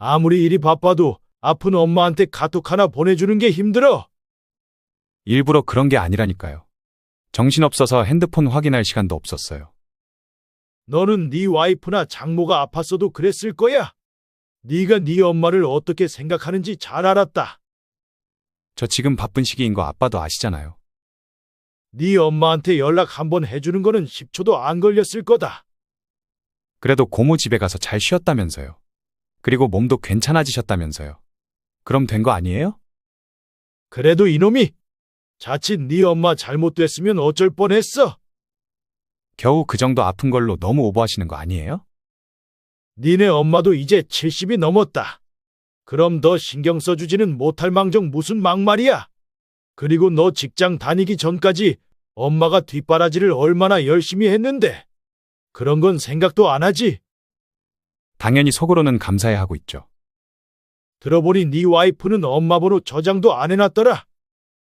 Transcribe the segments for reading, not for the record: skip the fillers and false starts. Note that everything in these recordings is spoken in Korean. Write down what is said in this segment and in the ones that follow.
아무리 일이 바빠도 아픈 엄마한테 카톡 하나 보내주는 게 힘들어. 일부러 그런 게 아니라니까요. 정신없어서 핸드폰 확인할 시간도 없었어요. 너는 네 와이프나 장모가 아팠어도 그랬을 거야. 네가 네 엄마를 어떻게 생각하는지 잘 알았다. 저 지금 바쁜 시기인 거 아빠도 아시잖아요. 네 엄마한테 연락 한번 해주는 거는 10초도 안 걸렸을 거다. 그래도 고모 집에 가서 잘 쉬었다면서요. 그리고 몸도 괜찮아지셨다면서요. 그럼 된 거 아니에요? 그래도 이놈이 자칫 네 엄마 잘못됐으면 어쩔 뻔했어. 겨우 그 정도 아픈 걸로 너무 오버하시는 거 아니에요? 니네 엄마도 이제 70이 넘었다. 그럼 너 신경 써주지는 못할 망정 무슨 막말이야. 그리고 너 직장 다니기 전까지 엄마가 뒷바라지를 얼마나 열심히 했는데 그런 건 생각도 안 하지. 당연히 속으로는 감사해 하고 있죠. 들어보니 네 와이프는 엄마 번호 저장도 안 해놨더라.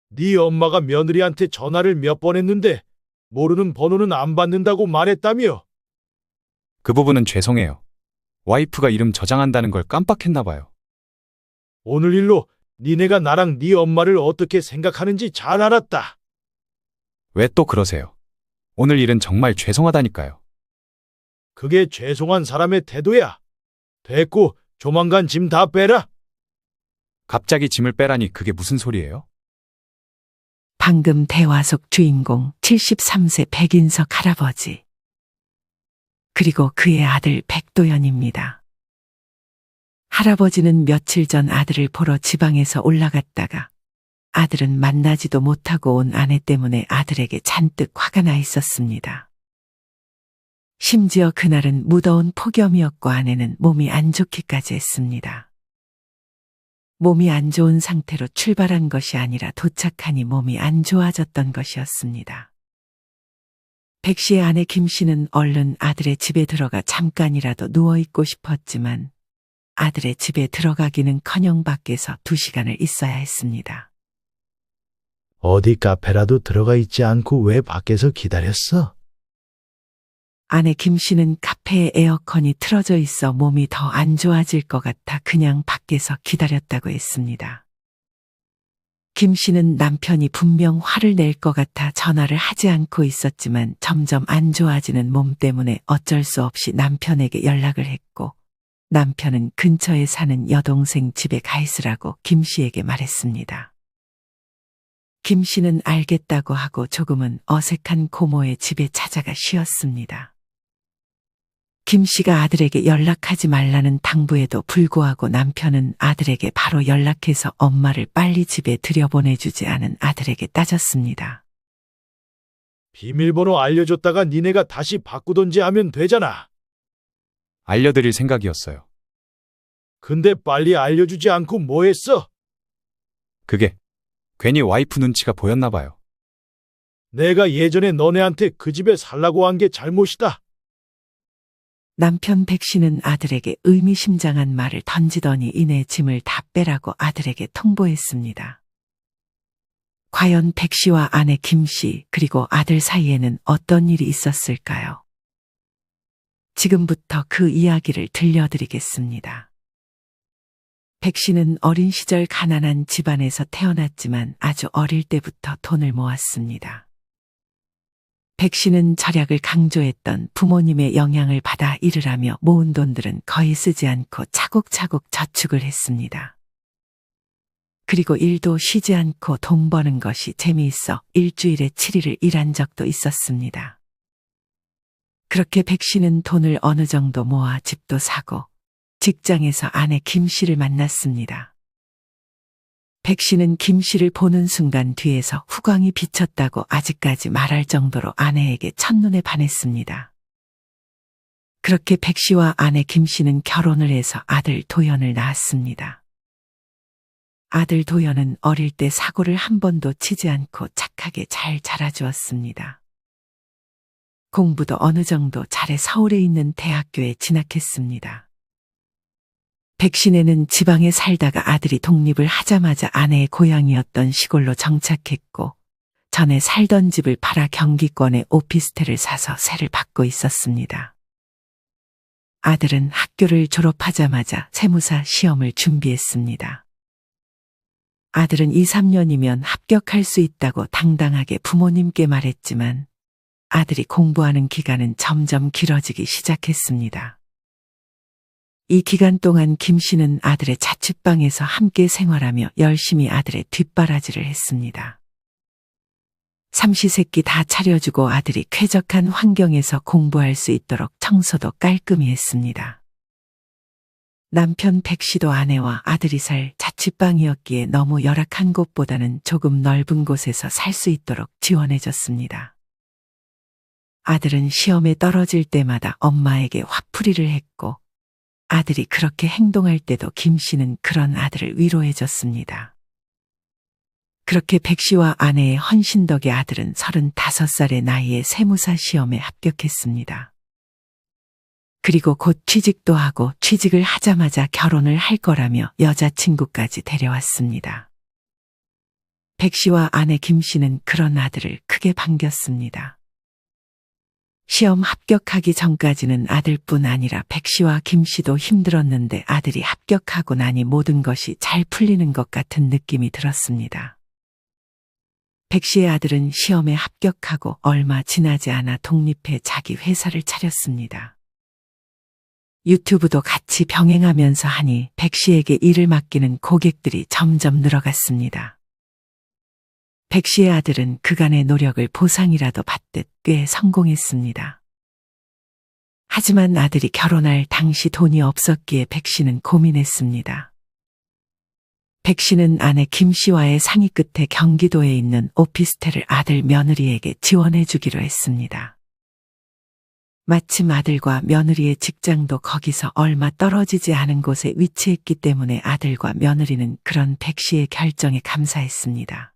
네 엄마가 며느리한테 전화를 몇 번 했는데 모르는 번호는 안 받는다고 말했다며. 그 부분은 죄송해요. 와이프가 이름 저장한다는 걸 깜빡했나 봐요. 오늘 일로 니네가 나랑 네 엄마를 어떻게 생각하는지 잘 알았다. 왜 또 그러세요? 오늘 일은 정말 죄송하다니까요. 그게 죄송한 사람의 태도야. 됐고 조만간 짐 다 빼라. 갑자기 짐을 빼라니 그게 무슨 소리예요? 방금 대화 속 주인공 73세 백인석 할아버지. 그리고 그의 아들 백도연입니다. 할아버지는 며칠 전 아들을 보러 지방에서 올라갔다가 아들은 만나지도 못하고 온 아내 때문에 아들에게 잔뜩 화가 나 있었습니다. 심지어 그날은 무더운 폭염이었고 아내는 몸이 안 좋기까지 했습니다. 몸이 안 좋은 상태로 출발한 것이 아니라 도착하니 몸이 안 좋아졌던 것이었습니다. 백 씨의 아내 김 씨는 얼른 아들의 집에 들어가 잠깐이라도 누워있고 싶었지만 아들의 집에 들어가기는커녕 밖에서 2시간을 있어야 했습니다. 어디 카페라도 들어가 있지 않고 왜 밖에서 기다렸어? 아내 김 씨는 카페에 에어컨이 틀어져 있어 몸이 더 안 좋아질 것 같아 그냥 밖에서 기다렸다고 했습니다. 김 씨는 남편이 분명 화를 낼 것 같아 전화를 하지 않고 있었지만 점점 안 좋아지는 몸 때문에 어쩔 수 없이 남편에게 연락을 했고 남편은 근처에 사는 여동생 집에 가 있으라고 김 씨에게 말했습니다. 김 씨는 알겠다고 하고 조금은 어색한 고모의 집에 찾아가 쉬었습니다. 김 씨가 아들에게 연락하지 말라는 당부에도 불구하고 남편은 아들에게 바로 연락해서 엄마를 빨리 집에 들여보내주지 않은 아들에게 따졌습니다. 비밀번호 알려줬다가 니네가 다시 바꾸던지 하면 되잖아. 알려드릴 생각이었어요. 근데 빨리 알려주지 않고 뭐 했어? 그게 괜히 와이프 눈치가 보였나 봐요. 내가 예전에 너네한테 그 집에 살라고 한 게 잘못이다. 남편 백 씨는 아들에게 의미심장한 말을 던지더니 이내 짐을 다 빼라고 아들에게 통보했습니다. 과연 백 씨와 아내 김 씨 그리고 아들 사이에는 어떤 일이 있었을까요? 지금부터 그 이야기를 들려드리겠습니다. 백 씨는 어린 시절 가난한 집안에서 태어났지만 아주 어릴 때부터 돈을 모았습니다. 백 씨는 절약을 강조했던 부모님의 영향을 받아 일을 하며 모은 돈들은 거의 쓰지 않고 차곡차곡 저축을 했습니다. 그리고 일도 쉬지 않고 돈 버는 것이 재미있어 일주일에 7일을 일한 적도 있었습니다. 그렇게 백 씨는 돈을 어느 정도 모아 집도 사고 직장에서 아내 김 씨를 만났습니다. 백 씨는 김 씨를 보는 순간 뒤에서 후광이 비쳤다고 아직까지 말할 정도로 아내에게 첫눈에 반했습니다. 그렇게 백 씨와 아내 김 씨는 결혼을 해서 아들 도연을 낳았습니다. 아들 도연은 어릴 때 사고를 한 번도 치지 않고 착하게 잘 자라주었습니다. 공부도 어느 정도 잘해 서울에 있는 대학교에 진학했습니다. 백신에는 지방에 살다가 아들이 독립을 하자마자 아내의 고향이었던 시골로 정착했고 전에 살던 집을 팔아 경기권에 오피스텔을 사서 세를 받고 있었습니다. 아들은 학교를 졸업하자마자 세무사 시험을 준비했습니다. 아들은 2, 3년이면 합격할 수 있다고 당당하게 부모님께 말했지만 아들이 공부하는 기간은 점점 길어지기 시작했습니다. 이 기간 동안 김 씨는 아들의 자취방에서 함께 생활하며 열심히 아들의 뒷바라지를 했습니다. 삼시세끼 다 차려주고 아들이 쾌적한 환경에서 공부할 수 있도록 청소도 깔끔히 했습니다. 남편 백 씨도 아내와 아들이 살 자취방이었기에 너무 열악한 곳보다는 조금 넓은 곳에서 살 수 있도록 지원해줬습니다. 아들은 시험에 떨어질 때마다 엄마에게 화풀이를 했고 아들이 그렇게 행동할 때도 김 씨는 그런 아들을 위로해줬습니다. 그렇게 백 씨와 아내의 헌신 덕에 아들은 35살의 나이에 세무사 시험에 합격했습니다. 그리고 곧 취직도 하고 취직을 하자마자 결혼을 할 거라며 여자친구까지 데려왔습니다. 백 씨와 아내 김 씨는 그런 아들을 크게 반겼습니다. 시험 합격하기 전까지는 아들뿐 아니라 백 씨와 김 씨도 힘들었는데 아들이 합격하고 나니 모든 것이 잘 풀리는 것 같은 느낌이 들었습니다. 백 씨의 아들은 시험에 합격하고 얼마 지나지 않아 독립해 자기 회사를 차렸습니다. 유튜브도 같이 병행하면서 하니 백 씨에게 일을 맡기는 고객들이 점점 늘어갔습니다. 백 씨의 아들은 그간의 노력을 보상이라도 받듯 꽤 성공했습니다. 하지만 아들이 결혼할 당시 돈이 없었기에 백 씨는 고민했습니다. 백 씨는 아내 김 씨와의 상의 끝에 경기도에 있는 오피스텔을 아들 며느리에게 지원해 주기로 했습니다. 마침 아들과 며느리의 직장도 거기서 얼마 떨어지지 않은 곳에 위치했기 때문에 아들과 며느리는 그런 백 씨의 결정에 감사했습니다.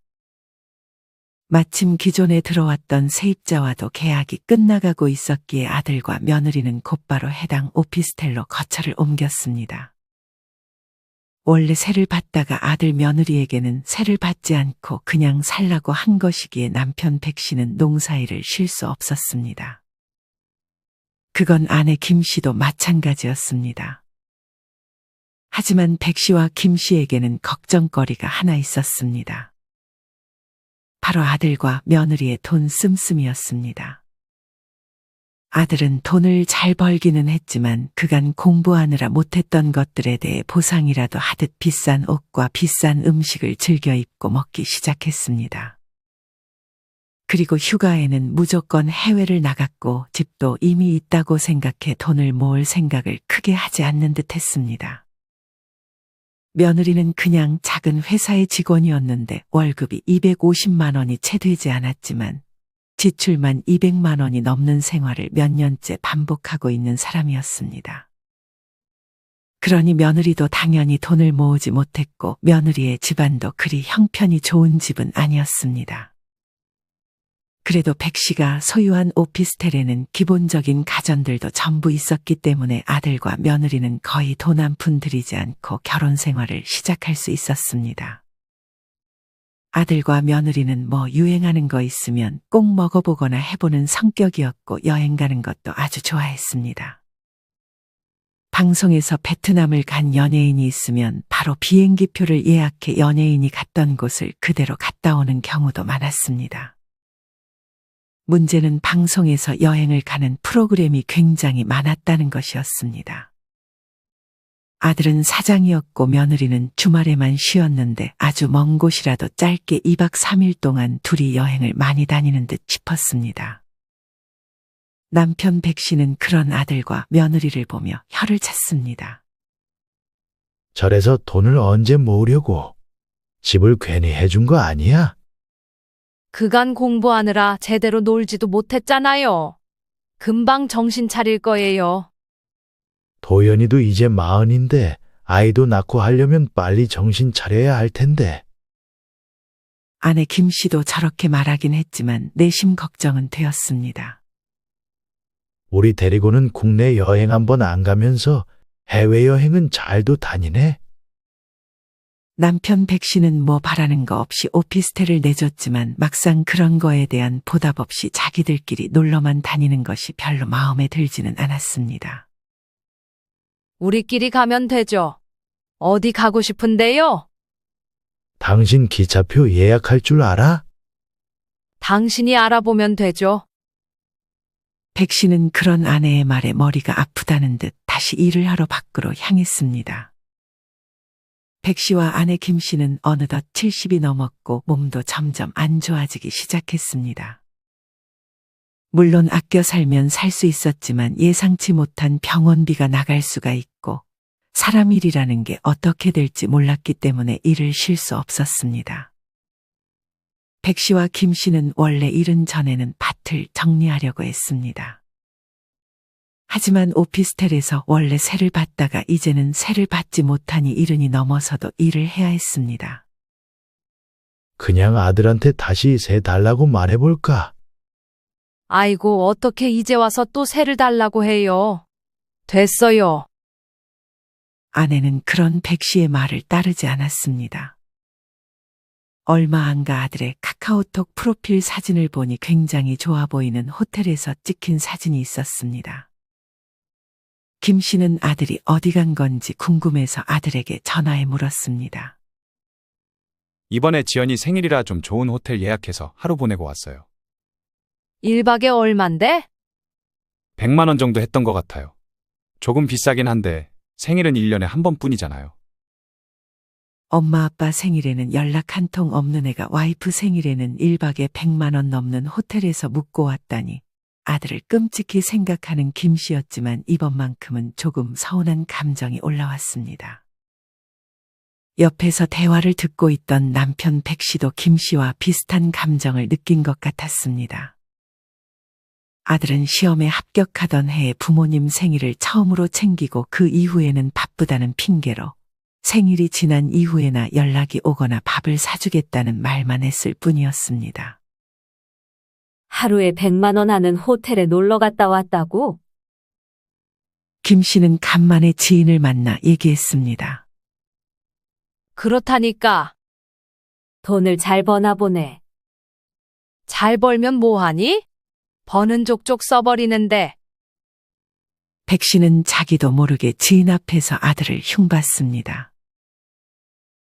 마침 기존에 들어왔던 세입자와도 계약이 끝나가고 있었기에 아들과 며느리는 곧바로 해당 오피스텔로 거처를 옮겼습니다. 원래 세를 받다가 아들 며느리에게는 세를 받지 않고 그냥 살라고 한 것이기에 남편 백 씨는 농사일을 쉴 수 없었습니다. 그건 아내 김 씨도 마찬가지였습니다. 하지만 백 씨와 김 씨에게는 걱정거리가 하나 있었습니다. 바로 아들과 며느리의 돈 씀씀이었습니다. 아들은 돈을 잘 벌기는 했지만 그간 공부하느라 못했던 것들에 대해 보상이라도 하듯 비싼 옷과 비싼 음식을 즐겨 입고 먹기 시작했습니다. 그리고 휴가에는 무조건 해외를 나갔고 집도 이미 있다고 생각해 돈을 모을 생각을 크게 하지 않는 듯 했습니다. 며느리는 그냥 작은 회사의 직원이었는데 월급이 250만 원이 채 되지 않았지만 지출만 200만 원이 넘는 생활을 몇 년째 반복하고 있는 사람이었습니다. 그러니 며느리도 당연히 돈을 모으지 못했고 며느리의 집안도 그리 형편이 좋은 집은 아니었습니다. 그래도 백 씨가 소유한 오피스텔에는 기본적인 가전들도 전부 있었기 때문에 아들과 며느리는 거의 돈 한 푼 들이지 않고 결혼 생활을 시작할 수 있었습니다. 아들과 며느리는 뭐 유행하는 거 있으면 꼭 먹어보거나 해보는 성격이었고 여행 가는 것도 아주 좋아했습니다. 방송에서 베트남을 간 연예인이 있으면 바로 비행기표를 예약해 연예인이 갔던 곳을 그대로 갔다 오는 경우도 많았습니다. 문제는 방송에서 여행을 가는 프로그램이 굉장히 많았다는 것이었습니다. 아들은 사장이었고 며느리는 주말에만 쉬었는데 아주 먼 곳이라도 짧게 2박 3일 동안 둘이 여행을 많이 다니는 듯 싶었습니다. 남편 백 씨는 그런 아들과 며느리를 보며 혀를 찼습니다. 저래서 돈을 언제 모으려고? 집을 괜히 해준 거 아니야? 그간 공부하느라 제대로 놀지도 못했잖아요. 금방 정신 차릴 거예요. 도연이도 이제 40인데 아이도 낳고 하려면 빨리 정신 차려야 할 텐데. 아내 김 씨도 저렇게 말하긴 했지만 내심 걱정은 되었습니다. 우리 데리고는 국내 여행 한번 안 가면서 해외여행은 잘도 다니네. 남편 백 씨는 뭐 바라는 거 없이 오피스텔을 내줬지만 막상 그런 거에 대한 보답 없이 자기들끼리 놀러만 다니는 것이 별로 마음에 들지는 않았습니다. 우리끼리 가면 되죠. 어디 가고 싶은데요? 당신 기차표 예약할 줄 알아? 당신이 알아보면 되죠. 백 씨는 그런 아내의 말에 머리가 아프다는 듯 다시 일을 하러 밖으로 향했습니다. 백 씨와 아내 김 씨는 어느덧 70이 넘었고 몸도 점점 안 좋아지기 시작했습니다. 물론 아껴 살면 살 수 있었지만 예상치 못한 병원비가 나갈 수가 있고 사람 일이라는 게 어떻게 될지 몰랐기 때문에 일을 쉴 수 없었습니다. 백 씨와 김 씨는 원래 일은 전에는 밭을 정리하려고 했습니다. 하지만 오피스텔에서 원래 세를 받다가 이제는 세를 받지 못하니 이른이 넘어서도 일을 해야 했습니다. 그냥 아들한테 다시 세 달라고 말해볼까? 아이고, 어떻게 이제 와서 또 세를 달라고 해요. 됐어요. 아내는 그런 백 씨의 말을 따르지 않았습니다. 얼마 안 가 아들의 카카오톡 프로필 사진을 보니 굉장히 좋아 보이는 호텔에서 찍힌 사진이 있었습니다. 김 씨는 아들이 어디 간 건지 궁금해서 아들에게 전화해 물었습니다. 이번에 지연이 생일이라 좀 좋은 호텔 예약해서 하루 보내고 왔어요. 1박에 얼만데? 100만 원 정도 했던 것 같아요. 조금 비싸긴 한데 생일은 1년에 한 번뿐이잖아요. 엄마 아빠 생일에는 연락 한 통 없는 애가 와이프 생일에는 1박에 100만 원 넘는 호텔에서 묵고 왔다니 아들을 끔찍히 생각하는 김 씨였지만 이번만큼은 조금 서운한 감정이 올라왔습니다. 옆에서 대화를 듣고 있던 남편 백 씨도 김 씨와 비슷한 감정을 느낀 것 같았습니다. 아들은 시험에 합격하던 해에 부모님 생일을 처음으로 챙기고 그 이후에는 바쁘다는 핑계로 생일이 지난 이후에나 연락이 오거나 밥을 사주겠다는 말만 했을 뿐이었습니다. 하루에 100만 원 하는 호텔에 놀러 갔다 왔다고? 김 씨는 간만에 지인을 만나 얘기했습니다. 그렇다니까. 돈을 잘 버나 보네. 잘 벌면 뭐하니? 버는 족족 써버리는데. 백 씨는 자기도 모르게 지인 앞에서 아들을 흉봤습니다.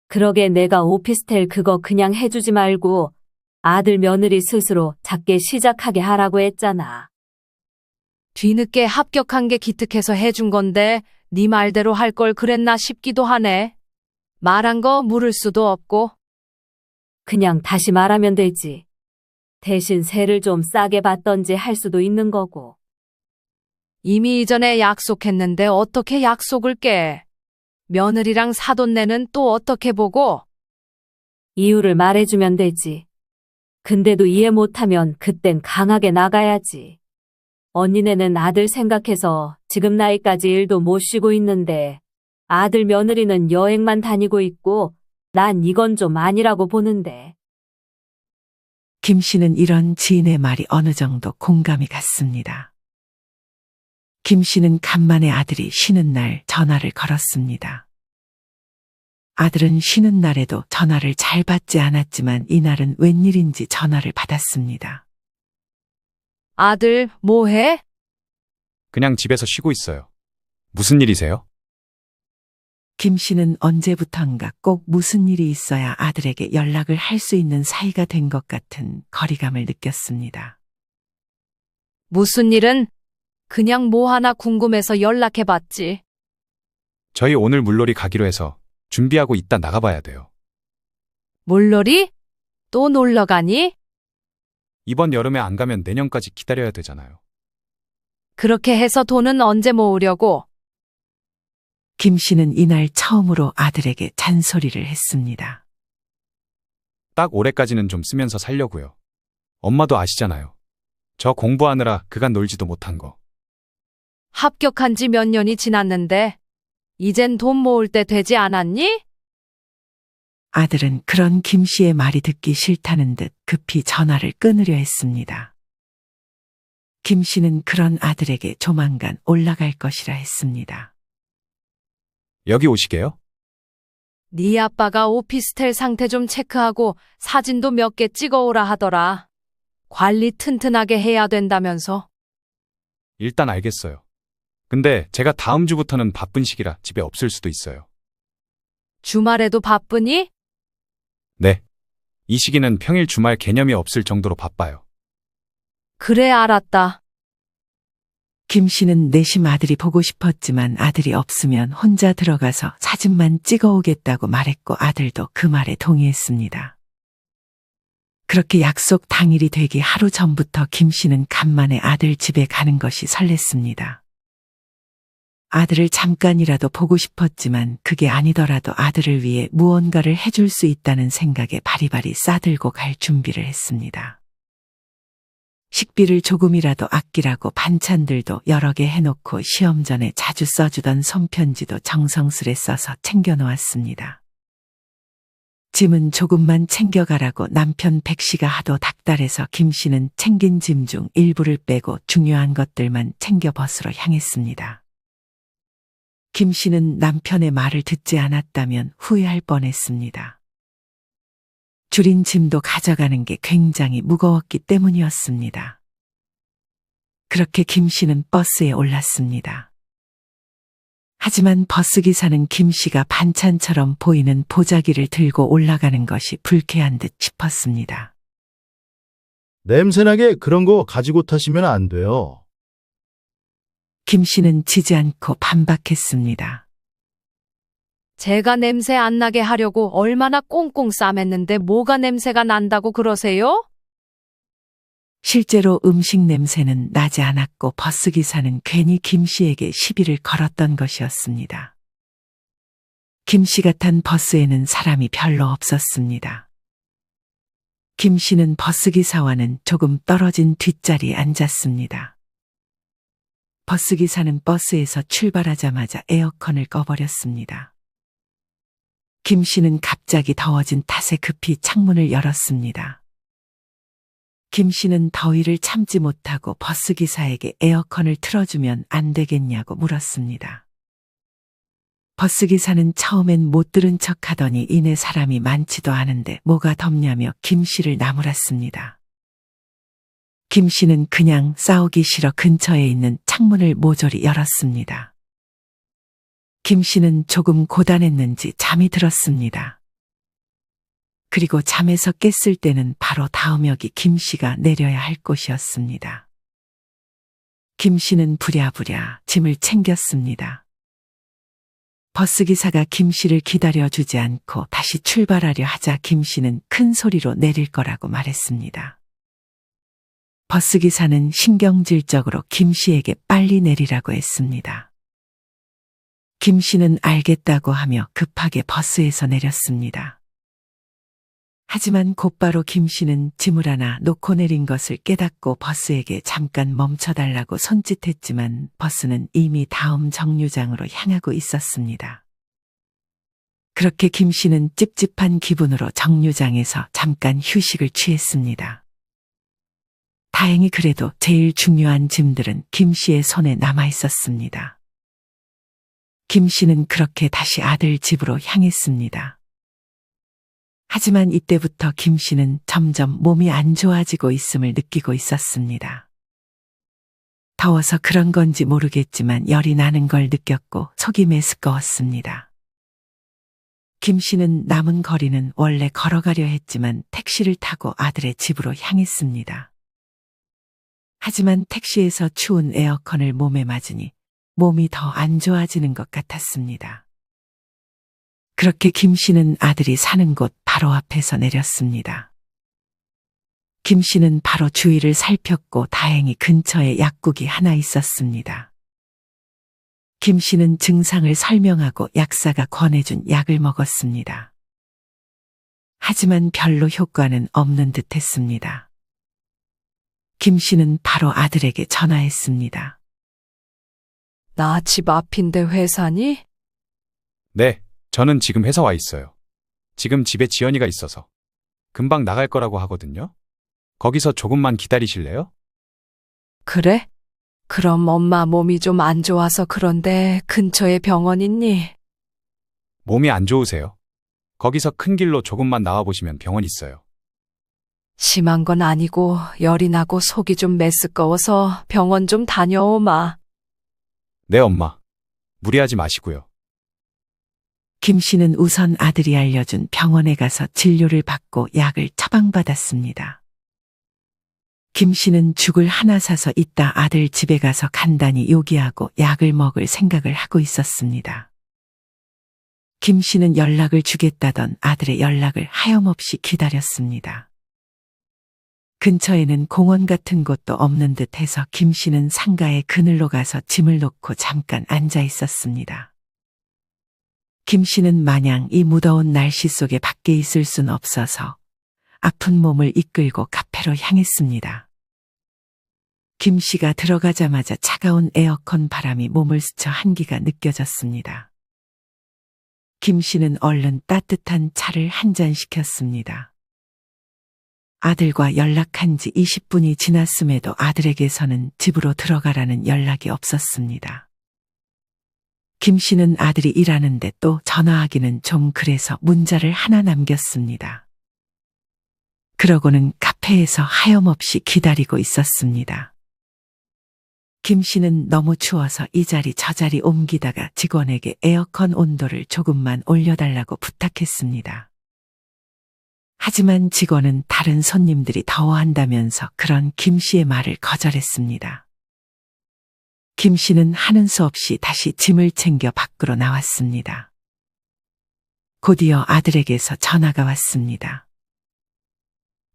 그러게 내가 오피스텔 그거 그냥 해주지 말고 아들 며느리 스스로 작게 시작하게 하라고 했잖아. 뒤늦게 합격한 게 기특해서 해준 건데 네 말대로 할 걸 그랬나 싶기도 하네. 말한 거 물을 수도 없고. 그냥 다시 말하면 되지. 대신 세를 좀 싸게 받던지 할 수도 있는 거고. 이미 이전에 약속했는데 어떻게 약속을 깨? 며느리랑 사돈 내는 또 어떻게 보고? 이유를 말해주면 되지. 근데도 이해 못하면 그땐 강하게 나가야지. 언니네는 아들 생각해서 지금 나이까지 일도 못 쉬고 있는데 아들 며느리는 여행만 다니고 있고 난 이건 좀 아니라고 보는데. 김 씨는 이런 지인의 말이 어느 정도 공감이 갔습니다. 김 씨는 간만에 아들이 쉬는 날 전화를 걸었습니다. 아들은 쉬는 날에도 전화를 잘 받지 않았지만 이날은 웬일인지 전화를 받았습니다. 아들, 뭐해? 그냥 집에서 쉬고 있어요. 무슨 일이세요? 김 씨는 언제부턴가 꼭 무슨 일이 있어야 아들에게 연락을 할 수 있는 사이가 된 것 같은 거리감을 느꼈습니다. 무슨 일은? 그냥 뭐 하나 궁금해서 연락해봤지. 저희 오늘 물놀이 가기로 해서 준비하고 이따 나가봐야 돼요. 물놀이? 또 놀러 가니? 이번 여름에 안 가면 내년까지 기다려야 되잖아요. 그렇게 해서 돈은 언제 모으려고? 김 씨는 이날 처음으로 아들에게 잔소리를 했습니다. 딱 올해까지는 좀 쓰면서 살려고요. 엄마도 아시잖아요. 저 공부하느라 그간 놀지도 못한 거. 합격한 지 몇 년이 지났는데 이젠 돈 모을 때 되지 않았니? 아들은 그런 김 씨의 말이 듣기 싫다는 듯 급히 전화를 끊으려 했습니다. 김 씨는 그런 아들에게 조만간 올라갈 것이라 했습니다. 여기 오시게요? 네 아빠가 오피스텔 상태 좀 체크하고 사진도 몇 개 찍어오라 하더라. 관리 튼튼하게 해야 된다면서. 일단 알겠어요. 근데 제가 다음 주부터는 바쁜 시기라 집에 없을 수도 있어요. 주말에도 바쁘니? 네. 이 시기는 평일 주말 개념이 없을 정도로 바빠요. 그래, 알았다. 김 씨는 내심 아들이 보고 싶었지만 아들이 없으면 혼자 들어가서 사진만 찍어 오겠다고 말했고 아들도 그 말에 동의했습니다. 그렇게 약속 당일이 되기 하루 전부터 김 씨는 간만에 아들 집에 가는 것이 설렜습니다. 아들을 잠깐이라도 보고 싶었지만 그게 아니더라도 아들을 위해 무언가를 해줄 수 있다는 생각에 바리바리 싸들고 갈 준비를 했습니다. 식비를 조금이라도 아끼라고 반찬들도 여러 개 해놓고 시험 전에 자주 써주던 손편지도 정성스레 써서 챙겨놓았습니다. 짐은 조금만 챙겨가라고 남편 백 씨가 하도 닥달해서 김 씨는 챙긴 짐 중 일부를 빼고 중요한 것들만 챙겨 벗으러 향했습니다. 김 씨는 남편의 말을 듣지 않았다면 후회할 뻔했습니다. 줄인 짐도 가져가는 게 굉장히 무거웠기 때문이었습니다. 그렇게 김 씨는 버스에 올랐습니다. 하지만 버스 기사는 김 씨가 반찬처럼 보이는 보자기를 들고 올라가는 것이 불쾌한 듯 싶었습니다. 냄새나게 그런 거 가지고 타시면 안 돼요. 김 씨는 지지 않고 반박했습니다. 제가 냄새 안 나게 하려고 얼마나 꽁꽁 싸맸는데 뭐가 냄새가 난다고 그러세요? 실제로 음식 냄새는 나지 않았고 버스 기사는 괜히 김 씨에게 시비를 걸었던 것이었습니다. 김 씨가 탄 버스에는 사람이 별로 없었습니다. 김 씨는 버스 기사와는 조금 떨어진 뒷자리에 앉았습니다. 버스 기사는 버스에서 출발하자마자 에어컨을 꺼버렸습니다. 김 씨는 갑자기 더워진 탓에 급히 창문을 열었습니다. 김 씨는 더위를 참지 못하고 버스 기사에게 에어컨을 틀어주면 안 되겠냐고 물었습니다. 버스 기사는 처음엔 못 들은 척 하더니 이내 사람이 많지도 않은데 뭐가 덥냐며 김 씨를 나무랐습니다. 김 씨는 그냥 싸우기 싫어 근처에 있는 창문을 모조리 열었습니다. 김 씨는 조금 고단했는지 잠이 들었습니다. 그리고 잠에서 깼을 때는 바로 다음 역이 김 씨가 내려야 할 곳이었습니다. 김 씨는 부랴부랴 짐을 챙겼습니다. 버스 기사가 김 씨를 기다려주지 않고 다시 출발하려 하자 김 씨는 큰 소리로 내릴 거라고 말했습니다. 버스 기사는 신경질적으로 김 씨에게 빨리 내리라고 했습니다. 김 씨는 알겠다고 하며 급하게 버스에서 내렸습니다. 하지만 곧바로 김 씨는 짐을 하나 놓고 내린 것을 깨닫고 버스에게 잠깐 멈춰달라고 손짓했지만 버스는 이미 다음 정류장으로 향하고 있었습니다. 그렇게 김 씨는 찝찝한 기분으로 정류장에서 잠깐 휴식을 취했습니다. 다행히 그래도 제일 중요한 짐들은 김 씨의 손에 남아 있었습니다. 김 씨는 그렇게 다시 아들 집으로 향했습니다. 하지만 이때부터 김 씨는 점점 몸이 안 좋아지고 있음을 느끼고 있었습니다. 더워서 그런 건지 모르겠지만 열이 나는 걸 느꼈고 속이 메스꺼웠습니다. 김 씨는 남은 거리는 원래 걸어가려 했지만 택시를 타고 아들의 집으로 향했습니다. 하지만 택시에서 추운 에어컨을 몸에 맞으니 몸이 더 안 좋아지는 것 같았습니다. 그렇게 김 씨는 아들이 사는 곳 바로 앞에서 내렸습니다. 김 씨는 바로 주위를 살폈고 다행히 근처에 약국이 하나 있었습니다. 김 씨는 증상을 설명하고 약사가 권해준 약을 먹었습니다. 하지만 별로 효과는 없는 듯 했습니다. 김 씨는 바로 아들에게 전화했습니다. 나 집 앞인데 회사니? 네, 저는 지금 회사 와 있어요. 지금 집에 지연이가 있어서. 금방 나갈 거라고 하거든요. 거기서 조금만 기다리실래요? 그래? 그럼 엄마 몸이 좀 안 좋아서 그런데 근처에 병원 있니? 몸이 안 좋으세요. 거기서 큰 길로 조금만 나와보시면 병원 있어요. 심한 건 아니고 열이 나고 속이 좀 메스꺼워서 병원 좀 다녀오마. 네, 엄마. 무리하지 마시고요. 김 씨는 우선 아들이 알려준 병원에 가서 진료를 받고 약을 처방받았습니다. 김 씨는 죽을 하나 사서 이따 아들 집에 가서 간단히 요기하고 약을 먹을 생각을 하고 있었습니다. 김 씨는 연락을 주겠다던 아들의 연락을 하염없이 기다렸습니다. 근처에는 공원 같은 곳도 없는 듯 해서 김 씨는 상가에 그늘로 가서 짐을 놓고 잠깐 앉아 있었습니다. 김 씨는 마냥 이 무더운 날씨 속에 밖에 있을 순 없어서 아픈 몸을 이끌고 카페로 향했습니다. 김 씨가 들어가자마자 차가운 에어컨 바람이 몸을 스쳐 한기가 느껴졌습니다. 김 씨는 얼른 따뜻한 차를 한 잔 시켰습니다. 아들과 연락한 지 20분이 지났음에도 아들에게서는 집으로 들어가라는 연락이 없었습니다. 김 씨는 아들이 일하는데 또 전화하기는 좀 그래서 문자를 하나 남겼습니다. 그러고는 카페에서 하염없이 기다리고 있었습니다. 김 씨는 너무 추워서 이 자리 저 자리 옮기다가 직원에게 에어컨 온도를 조금만 올려달라고 부탁했습니다. 하지만 직원은 다른 손님들이 더워한다면서 그런 김 씨의 말을 거절했습니다. 김 씨는 하는 수 없이 다시 짐을 챙겨 밖으로 나왔습니다. 곧이어 아들에게서 전화가 왔습니다.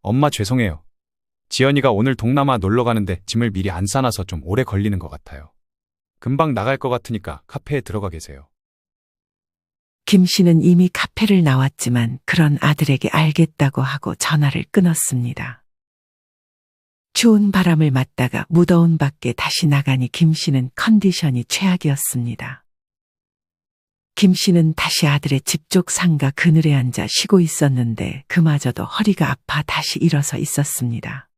엄마 죄송해요. 지연이가 오늘 동남아 놀러 가는데 짐을 미리 안 싸놔서 좀 오래 걸리는 것 같아요. 금방 나갈 것 같으니까 카페에 들어가 계세요. 김 씨는 이미 카페를 나왔지만 그런 아들에게 알겠다고 하고 전화를 끊었습니다. 추운 바람을 맞다가 무더운 밖에 다시 나가니 김 씨는 컨디션이 최악이었습니다. 김 씨는 다시 아들의 집 쪽 상가 그늘에 앉아 쉬고 있었는데 그마저도 허리가 아파 다시 일어서 있었습니다.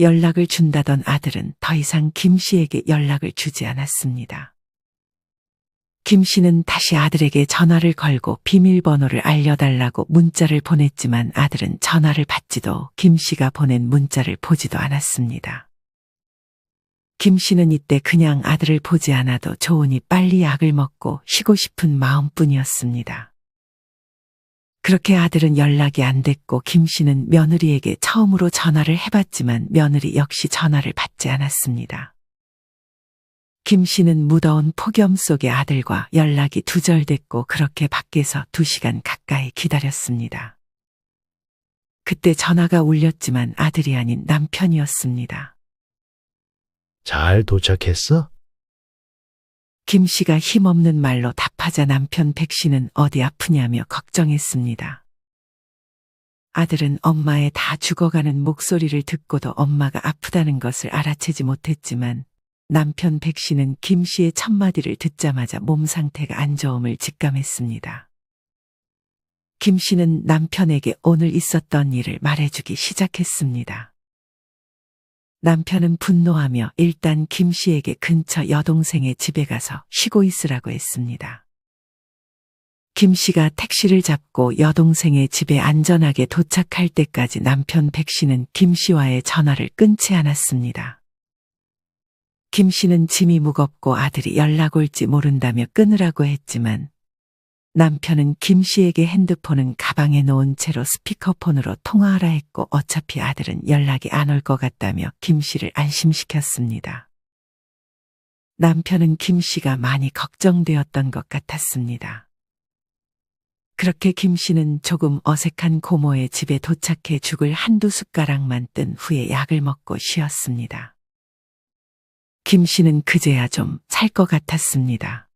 연락을 준다던 아들은 더 이상 김 씨에게 연락을 주지 않았습니다. 김 씨는 다시 아들에게 전화를 걸고 비밀번호를 알려달라고 문자를 보냈지만 아들은 전화를 받지도 김 씨가 보낸 문자를 보지도 않았습니다. 김 씨는 이때 그냥 아들을 보지 않아도 좋으니 빨리 약을 먹고 쉬고 싶은 마음뿐이었습니다. 그렇게 아들은 연락이 안 됐고 김 씨는 며느리에게 처음으로 전화를 해봤지만 며느리 역시 전화를 받지 않았습니다. 김 씨는 무더운 폭염 속에 아들과 연락이 두절됐고 그렇게 밖에서 2시간 가까이 기다렸습니다. 그때 전화가 울렸지만 아들이 아닌 남편이었습니다. 잘 도착했어? 김 씨가 힘없는 말로 답하자 남편 백 씨는 어디 아프냐며 걱정했습니다. 아들은 엄마의 다 죽어가는 목소리를 듣고도 엄마가 아프다는 것을 알아채지 못했지만 남편 백 씨는 김 씨의 첫마디를 듣자마자 몸 상태가 안 좋음을 직감했습니다. 김 씨는 남편에게 오늘 있었던 일을 말해주기 시작했습니다. 남편은 분노하며 일단 김 씨에게 근처 여동생의 집에 가서 쉬고 있으라고 했습니다. 김 씨가 택시를 잡고 여동생의 집에 안전하게 도착할 때까지 남편 백 씨는 김 씨와의 전화를 끊지 않았습니다. 김 씨는 짐이 무겁고 아들이 연락 올지 모른다며 끊으라고 했지만 남편은 김 씨에게 핸드폰은 가방에 놓은 채로 스피커폰으로 통화하라 했고 어차피 아들은 연락이 안 올 것 같다며 김 씨를 안심시켰습니다. 남편은 김 씨가 많이 걱정되었던 것 같았습니다. 그렇게 김 씨는 조금 어색한 고모의 집에 도착해 죽을 한두 숟가락만 뜬 후에 약을 먹고 쉬었습니다. 김 씨는 그제야 좀 살 것 같았습니다.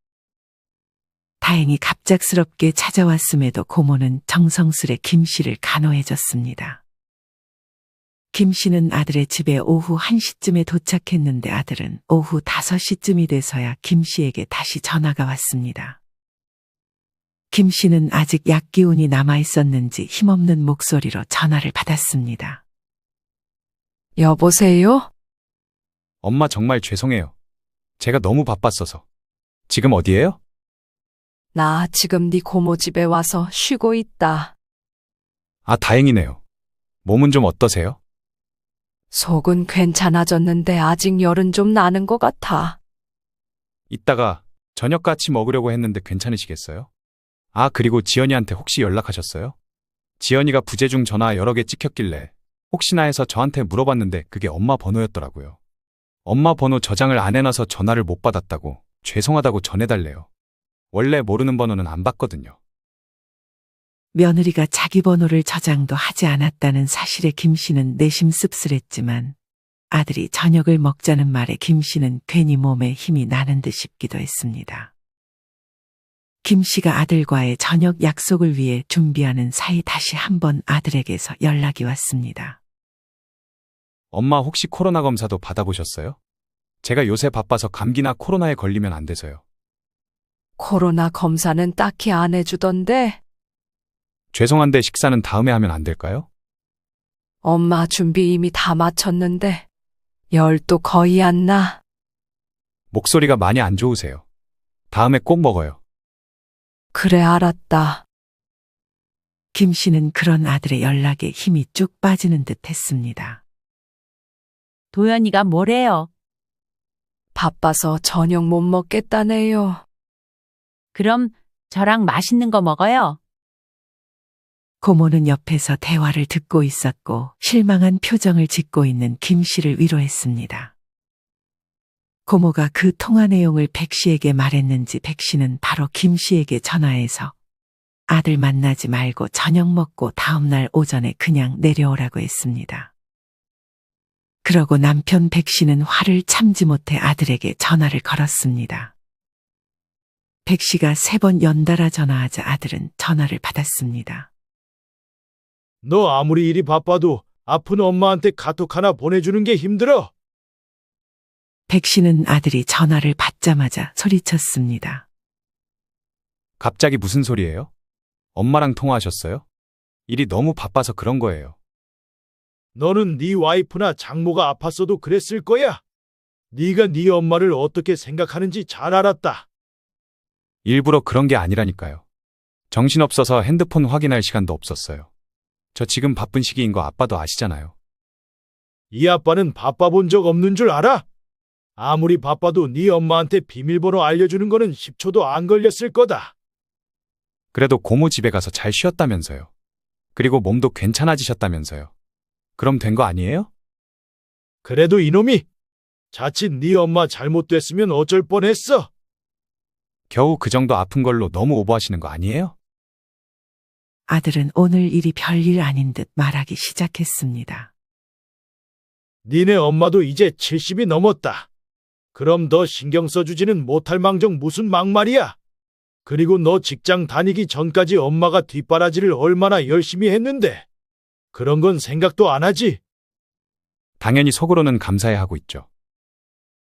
다행히 갑작스럽게 찾아왔음에도 고모는 정성스레 김 씨를 간호해줬습니다. 김 씨는 아들의 집에 오후 1시쯤에 도착했는데 아들은 오후 5시쯤이 돼서야 김 씨에게 다시 전화가 왔습니다. 김 씨는 아직 약 기운이 남아있었는지 힘없는 목소리로 전화를 받았습니다. 여보세요? 엄마 정말 죄송해요. 제가 너무 바빴어서. 지금 어디예요? 나 지금 네 고모 집에 와서 쉬고 있다. 아, 다행이네요. 몸은 좀 어떠세요? 속은 괜찮아졌는데 아직 열은 좀 나는 것 같아. 이따가 저녁 같이 먹으려고 했는데 괜찮으시겠어요? 아, 그리고 지연이한테 혹시 연락하셨어요? 지연이가 부재중 전화 여러 개 찍혔길래 혹시나 해서 저한테 물어봤는데 그게 엄마 번호였더라고요. 엄마 번호 저장을 안 해놔서 전화를 못 받았다고 죄송하다고 전해달래요. 원래 모르는 번호는 안 받거든요. 며느리가 자기 번호를 저장도 하지 않았다는 사실에 김 씨는 내심 씁쓸했지만 아들이 저녁을 먹자는 말에 김 씨는 괜히 몸에 힘이 나는 듯 싶기도 했습니다. 김 씨가 아들과의 저녁 약속을 위해 준비하는 사이 다시 한번 아들에게서 연락이 왔습니다. 엄마 혹시 코로나 검사도 받아보셨어요? 제가 요새 바빠서 감기나 코로나에 걸리면 안 돼서요. 코로나 검사는 딱히 안 해주던데. 죄송한데 식사는 다음에 하면 안 될까요? 엄마 준비 이미 다 마쳤는데 열도 거의 안 나. 목소리가 많이 안 좋으세요. 다음에 꼭 먹어요. 그래, 알았다. 김 씨는 그런 아들의 연락에 힘이 쭉 빠지는 듯 했습니다. 도연이가 뭐래요? 바빠서 저녁 못 먹겠다네요. 그럼 저랑 맛있는 거 먹어요. 고모는 옆에서 대화를 듣고 있었고 실망한 표정을 짓고 있는 김 씨를 위로했습니다. 고모가 그 통화 내용을 백 씨에게 말했는지 백 씨는 바로 김 씨에게 전화해서 아들 만나지 말고 저녁 먹고 다음날 오전에 그냥 내려오라고 했습니다. 그러고 남편 백 씨는 화를 참지 못해 아들에게 전화를 걸었습니다. 백 씨가 3번 연달아 전화하자 아들은 전화를 받았습니다. 너 아무리 일이 바빠도 아픈 엄마한테 카톡 하나 보내주는 게 힘들어. 백 씨는 아들이 전화를 받자마자 소리쳤습니다. 갑자기 무슨 소리예요? 엄마랑 통화하셨어요? 일이 너무 바빠서 그런 거예요. 너는 네 와이프나 장모가 아팠어도 그랬을 거야. 네가 네 엄마를 어떻게 생각하는지 잘 알았다. 일부러 그런 게 아니라니까요. 정신없어서 핸드폰 확인할 시간도 없었어요. 저 지금 바쁜 시기인 거 아빠도 아시잖아요. 이 아빠는 바빠본 적 없는 줄 알아? 아무리 바빠도 네 엄마한테 비밀번호 알려주는 거는 10초도 안 걸렸을 거다. 그래도 고모 집에 가서 잘 쉬었다면서요. 그리고 몸도 괜찮아지셨다면서요. 그럼 된 거 아니에요? 그래도 이놈이 자칫 네 엄마 잘못됐으면 어쩔 뻔했어. 겨우 그 정도 아픈 걸로 너무 오버하시는 거 아니에요? 아들은 오늘 일이 별일 아닌 듯 말하기 시작했습니다. 니네 엄마도 이제 70이 넘었다. 그럼 너 신경 써주지는 못할 망정 무슨 막말이야. 그리고 너 직장 다니기 전까지 엄마가 뒷바라지를 얼마나 열심히 했는데 그런 건 생각도 안 하지. 당연히 속으로는 감사해하고 있죠.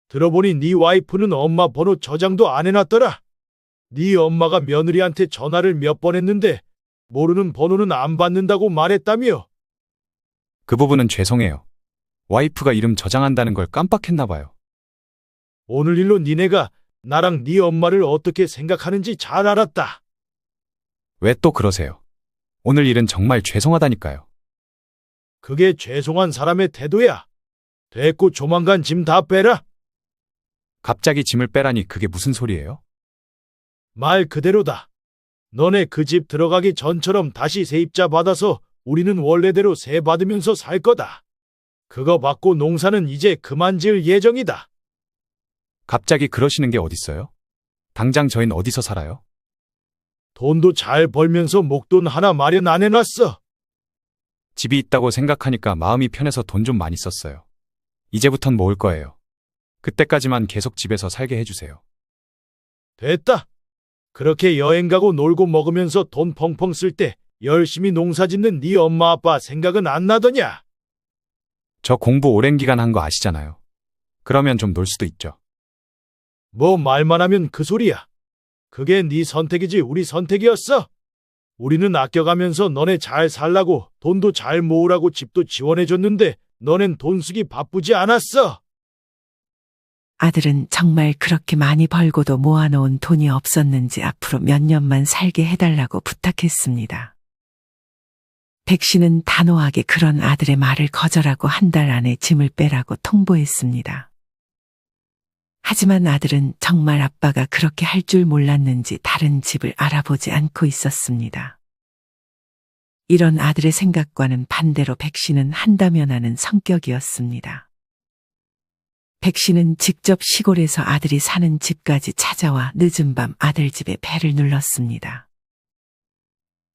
들어보니 네 와이프는 엄마 번호 저장도 안 해놨더라. 네 엄마가 며느리한테 전화를 몇 번 했는데 모르는 번호는 안 받는다고 말했다며. 그 부분은 죄송해요. 와이프가 이름 저장한다는 걸 깜빡했나 봐요. 오늘 일로 니네가 나랑 네 엄마를 어떻게 생각하는지 잘 알았다. 왜 또 그러세요? 오늘 일은 정말 죄송하다니까요. 그게 죄송한 사람의 태도야. 됐고 조만간 짐 다 빼라. 갑자기 짐을 빼라니 그게 무슨 소리예요? 말 그대로다. 너네 그 집 들어가기 전처럼 다시 세입자 받아서 우리는 원래대로 세 받으면서 살 거다. 그거 받고 농사는 이제 그만 지을 예정이다. 갑자기 그러시는 게 어딨어요? 당장 저흰 어디서 살아요? 돈도 잘 벌면서 목돈 하나 마련 안 해놨어. 집이 있다고 생각하니까 마음이 편해서 돈 좀 많이 썼어요. 이제부턴 모을 거예요. 그때까지만 계속 집에서 살게 해주세요. 됐다. 그렇게 여행 가고 놀고 먹으면서 돈 펑펑 쓸 때 열심히 농사 짓는 네 엄마 아빠 생각은 안 나더냐? 저 공부 오랜 기간 한 거 아시잖아요. 그러면 좀 놀 수도 있죠. 뭐 말만 하면 그 소리야. 그게 네 선택이지 우리 선택이었어. 우리는 아껴가면서 너네 잘 살라고 돈도 잘 모으라고 집도 지원해줬는데 너넨 돈 쓰기 바쁘지 않았어. 아들은 정말 그렇게 많이 벌고도 모아놓은 돈이 없었는지 앞으로 몇 년만 살게 해달라고 부탁했습니다. 백 씨는 단호하게 그런 아들의 말을 거절하고 한 달 안에 짐을 빼라고 통보했습니다. 하지만 아들은 정말 아빠가 그렇게 할 줄 몰랐는지 다른 집을 알아보지 않고 있었습니다. 이런 아들의 생각과는 반대로 백 씨는 한다면 하는 성격이었습니다. 백 씨는 직접 시골에서 아들이 사는 집까지 찾아와 늦은 밤 아들 집에 배를 눌렀습니다.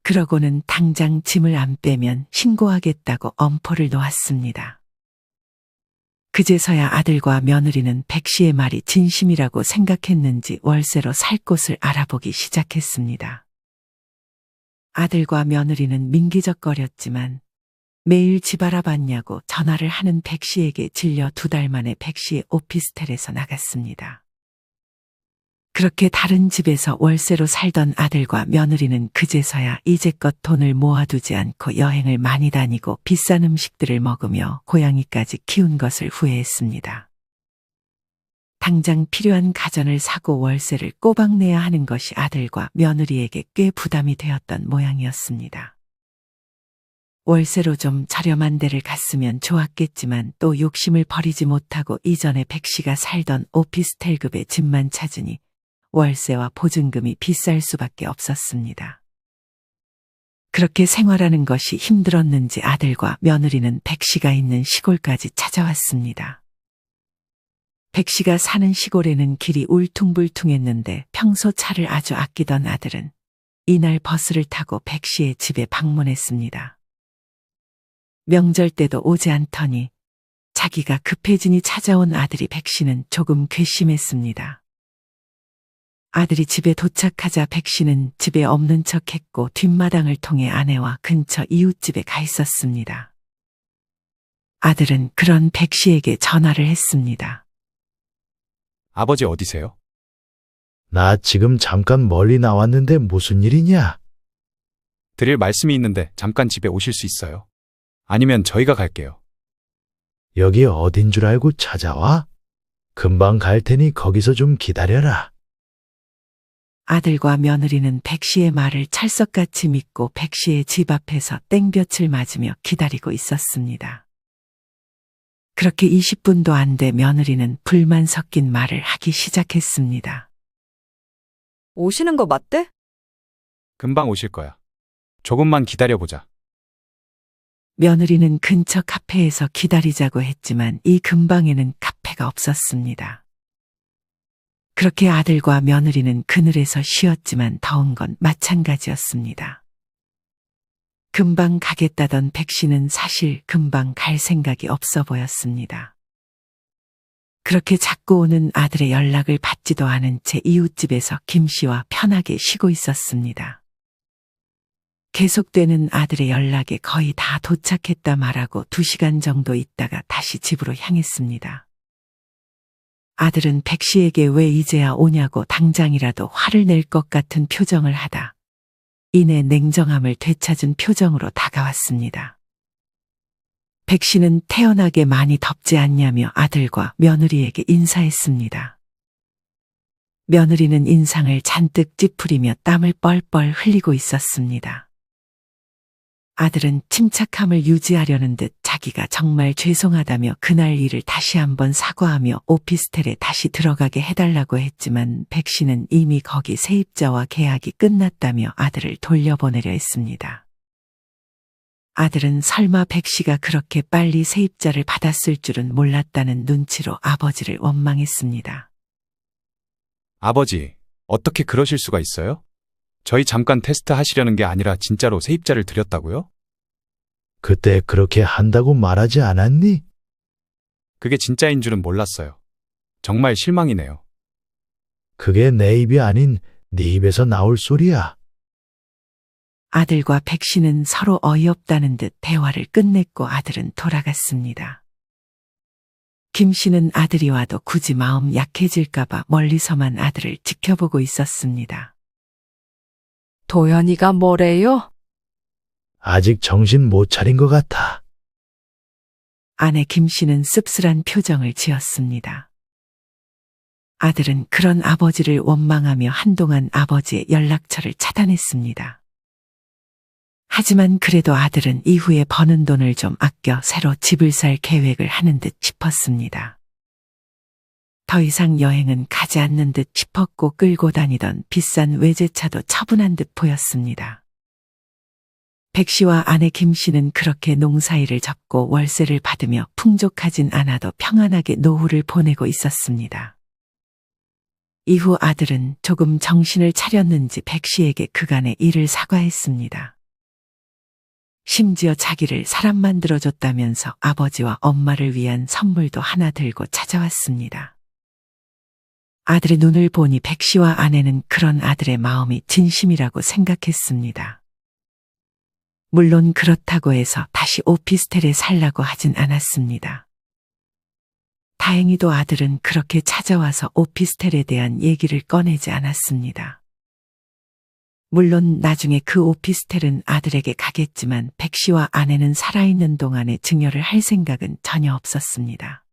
그러고는 당장 짐을 안 빼면 신고하겠다고 엄포를 놓았습니다. 그제서야 아들과 며느리는 백 씨의 말이 진심이라고 생각했는지 월세로 살 곳을 알아보기 시작했습니다. 아들과 며느리는 민기적거렸지만 매일 집 알아봤냐고 전화를 하는 백 씨에게 질려 2달 만에 백 씨의 오피스텔에서 나갔습니다. 그렇게 다른 집에서 월세로 살던 아들과 며느리는 그제서야 이제껏 돈을 모아두지 않고 여행을 많이 다니고 비싼 음식들을 먹으며 고양이까지 키운 것을 후회했습니다. 당장 필요한 가전을 사고 월세를 꼬박 내야 하는 것이 아들과 며느리에게 꽤 부담이 되었던 모양이었습니다. 월세로 좀 저렴한 데를 갔으면 좋았겠지만 또 욕심을 버리지 못하고 이전에 백 씨가 살던 오피스텔급의 집만 찾으니 월세와 보증금이 비쌀 수밖에 없었습니다. 그렇게 생활하는 것이 힘들었는지 아들과 며느리는 백 씨가 있는 시골까지 찾아왔습니다. 백 씨가 사는 시골에는 길이 울퉁불퉁했는데 평소 차를 아주 아끼던 아들은 이날 버스를 타고 백 씨의 집에 방문했습니다. 명절 때도 오지 않더니 자기가 급해지니 찾아온 아들이 백 씨는 조금 괘씸했습니다. 아들이 집에 도착하자 백 씨는 집에 없는 척했고 뒷마당을 통해 아내와 근처 이웃집에 가 있었습니다. 아들은 그런 백 씨에게 전화를 했습니다. 아버지 어디세요? 나 지금 잠깐 멀리 나왔는데 무슨 일이냐? 드릴 말씀이 있는데 잠깐 집에 오실 수 있어요? 아니면 저희가 갈게요. 여기 어딘 줄 알고 찾아와? 금방 갈 테니 거기서 좀 기다려라. 아들과 며느리는 백 씨의 말을 찰석같이 믿고 백 씨의 집 앞에서 땡볕을 맞으며 기다리고 있었습니다. 그렇게 20분도 안 돼 며느리는 불만 섞인 말을 하기 시작했습니다. 오시는 거 맞대? 금방 오실 거야. 조금만 기다려보자. 며느리는 근처 카페에서 기다리자고 했지만 이 근방에는 카페가 없었습니다. 그렇게 아들과 며느리는 그늘에서 쉬었지만 더운 건 마찬가지였습니다. 금방 가겠다던 백 씨는 사실 금방 갈 생각이 없어 보였습니다. 그렇게 자꾸 오는 아들의 연락을 받지도 않은 채 이웃집에서 김 씨와 편하게 쉬고 있었습니다. 계속되는 아들의 연락에 거의 다 도착했다 말하고 2시간 정도 있다가 다시 집으로 향했습니다. 아들은 백 씨에게 왜 이제야 오냐고 당장이라도 화를 낼 것 같은 표정을 하다 이내 냉정함을 되찾은 표정으로 다가왔습니다. 백 씨는 태연하게 많이 덥지 않냐며 아들과 며느리에게 인사했습니다. 며느리는 인상을 잔뜩 찌푸리며 땀을 뻘뻘 흘리고 있었습니다. 아들은 침착함을 유지하려는 듯 자기가 정말 죄송하다며 그날 일을 다시 한번 사과하며 오피스텔에 다시 들어가게 해달라고 했지만 백 씨는 이미 거기 세입자와 계약이 끝났다며 아들을 돌려보내려 했습니다. 아들은 설마 백 씨가 그렇게 빨리 세입자를 받았을 줄은 몰랐다는 눈치로 아버지를 원망했습니다. 아버지, 어떻게 그러실 수가 있어요? 저희 잠깐 테스트 하시려는 게 아니라 진짜로 세입자를 드렸다고요? 그때 그렇게 한다고 말하지 않았니? 그게 진짜인 줄은 몰랐어요. 정말 실망이네요. 그게 내 입이 아닌 네 입에서 나올 소리야. 아들과 백 씨는 서로 어이없다는 듯 대화를 끝냈고 아들은 돌아갔습니다. 김 씨는 아들이 와도 굳이 마음 약해질까봐 멀리서만 아들을 지켜보고 있었습니다. 도연이가 뭐래요? 아직 정신 못 차린 것 같아. 아내 김 씨는 씁쓸한 표정을 지었습니다. 아들은 그런 아버지를 원망하며 한동안 아버지의 연락처를 차단했습니다. 하지만 그래도 아들은 이후에 버는 돈을 좀 아껴 새로 집을 살 계획을 하는 듯 싶었습니다. 더 이상 여행은 가지 않는 듯 싶었고 끌고 다니던 비싼 외제차도 처분한 듯 보였습니다. 백 씨와 아내 김 씨는 그렇게 농사일을 접고 월세를 받으며 풍족하진 않아도 평안하게 노후를 보내고 있었습니다. 이후 아들은 조금 정신을 차렸는지 백 씨에게 그간의 일을 사과했습니다. 심지어 자기를 사람 만들어줬다면서 아버지와 엄마를 위한 선물도 하나 들고 찾아왔습니다. 아들의 눈을 보니 백 씨와 아내는 그런 아들의 마음이 진심이라고 생각했습니다. 물론 그렇다고 해서 다시 오피스텔에 살라고 하진 않았습니다. 다행히도 아들은 그렇게 찾아와서 오피스텔에 대한 얘기를 꺼내지 않았습니다. 물론 나중에 그 오피스텔은 아들에게 가겠지만 백 씨와 아내는 살아있는 동안에 증여를 할 생각은 전혀 없었습니다.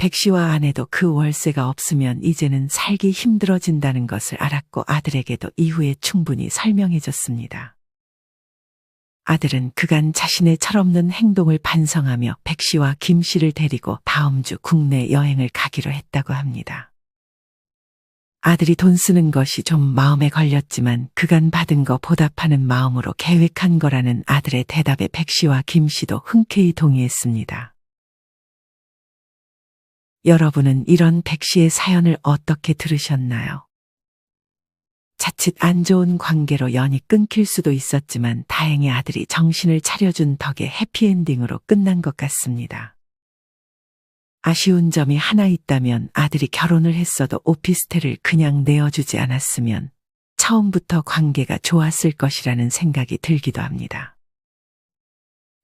백 씨와 아내도 그 월세가 없으면 이제는 살기 힘들어진다는 것을 알았고 아들에게도 이후에 충분히 설명해 줬습니다. 아들은 그간 자신의 철없는 행동을 반성하며 백 씨와 김 씨를 데리고 다음 주 국내 여행을 가기로 했다고 합니다. 아들이 돈 쓰는 것이 좀 마음에 걸렸지만 그간 받은 거 보답하는 마음으로 계획한 거라는 아들의 대답에 백 씨와 김 씨도 흔쾌히 동의했습니다. 여러분은 이런 백 씨의 사연을 어떻게 들으셨나요? 자칫 안 좋은 관계로 연이 끊길 수도 있었지만 다행히 아들이 정신을 차려준 덕에 해피엔딩으로 끝난 것 같습니다. 아쉬운 점이 하나 있다면 아들이 결혼을 했어도 오피스텔을 그냥 내어주지 않았으면 처음부터 관계가 좋았을 것이라는 생각이 들기도 합니다.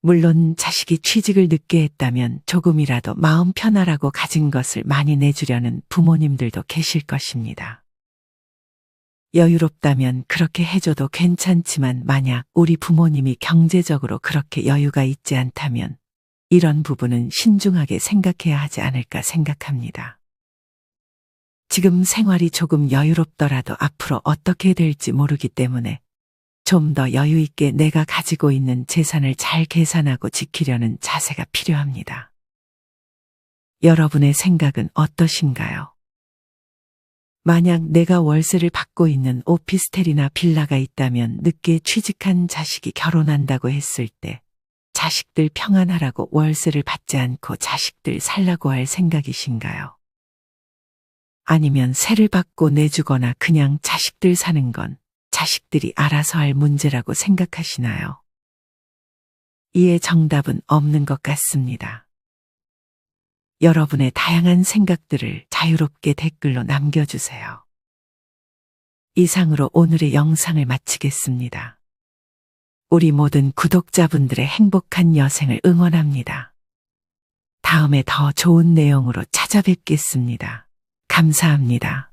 물론 자식이 취직을 늦게 했다면 조금이라도 마음 편하라고 가진 것을 많이 내주려는 부모님들도 계실 것입니다. 여유롭다면 그렇게 해줘도 괜찮지만 만약 우리 부모님이 경제적으로 그렇게 여유가 있지 않다면 이런 부분은 신중하게 생각해야 하지 않을까 생각합니다. 지금 생활이 조금 여유롭더라도 앞으로 어떻게 될지 모르기 때문에 좀 더 여유 있게 내가 가지고 있는 재산을 잘 계산하고 지키려는 자세가 필요합니다. 여러분의 생각은 어떠신가요? 만약 내가 월세를 받고 있는 오피스텔이나 빌라가 있다면 늦게 취직한 자식이 결혼한다고 했을 때 자식들 평안하라고 월세를 받지 않고 자식들 살라고 할 생각이신가요? 아니면 세를 받고 내주거나 그냥 자식들 사는 건 자식들이 알아서 할 문제라고 생각하시나요? 이에 정답은 없는 것 같습니다. 여러분의 다양한 생각들을 자유롭게 댓글로 남겨주세요. 이상으로 오늘의 영상을 마치겠습니다. 우리 모든 구독자분들의 행복한 여생을 응원합니다. 다음에 더 좋은 내용으로 찾아뵙겠습니다. 감사합니다.